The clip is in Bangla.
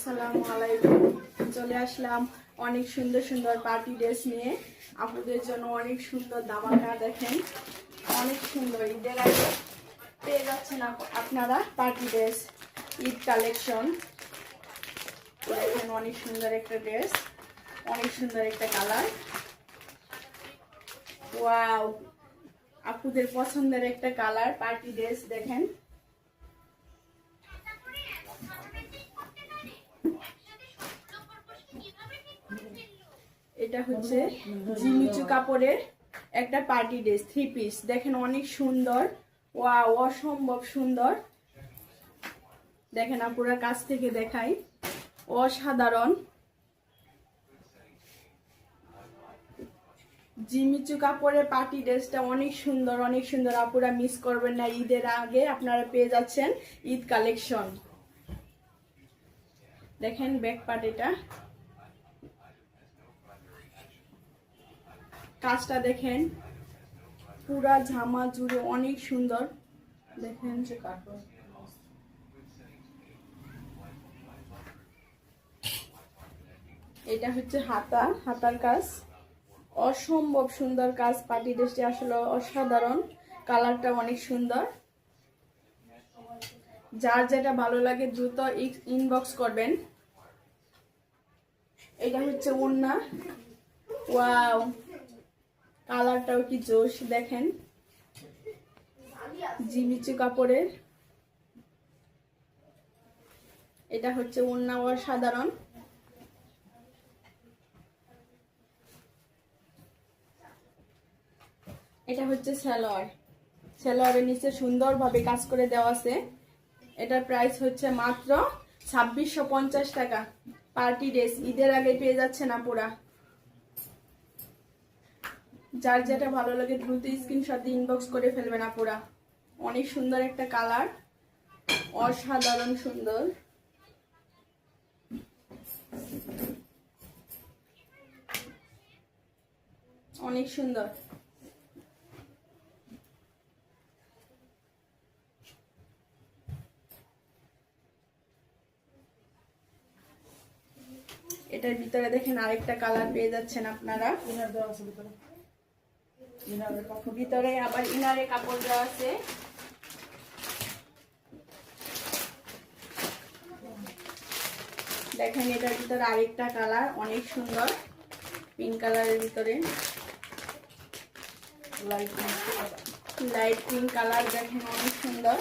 আসসালামু আলাইকুম। চলে আসলাম অনেক সুন্দর সুন্দর পার্টি ড্রেস নিয়ে আপুদের জন্য। অনেক সুন্দর দামাকা, দেখেন অনেক সুন্দর। ঈদের আগে পেয়ে যাচ্ছেন আপনারা পার্টি ড্রেস, ঈদ কালেকশন। দেখেন অনেক সুন্দর একটা ড্রেস, অনেক সুন্দর একটা কালার। ওয়াও, আপুদের পছন্দের একটা কালার পার্টি ড্রেস। দেখেন এটা হচ্ছে জিমিচু কাপড়ের একটা পার্টি ড্রেস, 3 পিস। দেখেন অনেক সুন্দর, ওয়াও অসম্ভব সুন্দর। দেখেন আপুরা কাছ থেকে দেখাই, অসাধারণ। জিমিচু কাপড়ের পার্টি ড্রেসটা অনেক সুন্দর, অনেক সুন্দর। আপুরা মিস করবেন না, ঈদের আগে আপনারা পেয়ে যাচ্ছেন ঈদ কালেকশন। দেখেন ব্যাক পার্ট, এটা কাজটা দেখেন পুরা জামা জুড়ে অনেক সুন্দর। দেখেন এটা হচ্ছে হাতার কাজ, অসম্ভব সুন্দর কাজ। পার্টি ড্রেসটি আসলে অসাধারণ, কালারটা অনেক সুন্দর। যার যেটা ভালো লাগে দ্রুত ইনবক্স করবেন। এটা হচ্ছে ওড়না, ওয়াও কালারটাও কি জোশ। দেখেন জিমিচু কাপড়ের, এটা হচ্ছে ওড়না, অসাধারণ। এটা হচ্ছে সালোয়ারের নিচে সুন্দরভাবে কাজ করে দেওয়া আছে। এটার প্রাইস হচ্ছে মাত্র 2650 টাকা। পার্টি ড্রেস ঈদের আগে পেয়ে যাচ্ছে না পুরা। যার যেটা ভালো লাগে দ্রুত স্ক্রিনশট দিয়ে ইনবক্স করে ফেলবেন আপুরা। অনেক সুন্দর একটা কালার, অসাধারণ সুন্দর। অনেক সুন্দর। এটার ভিতরে দেখেন আরেকটা কালার পেয়ে যাচ্ছেন আপনারা। ভিতরে আবার ইনারে কাপড় দেওয়া আছে। দেখেন এটার ভিতরে আরেকটা কালার অনেক সুন্দর, পিঙ্ক কালারের ভিতরে লাইট পিঙ্ক কালার। দেখেন অনেক সুন্দর।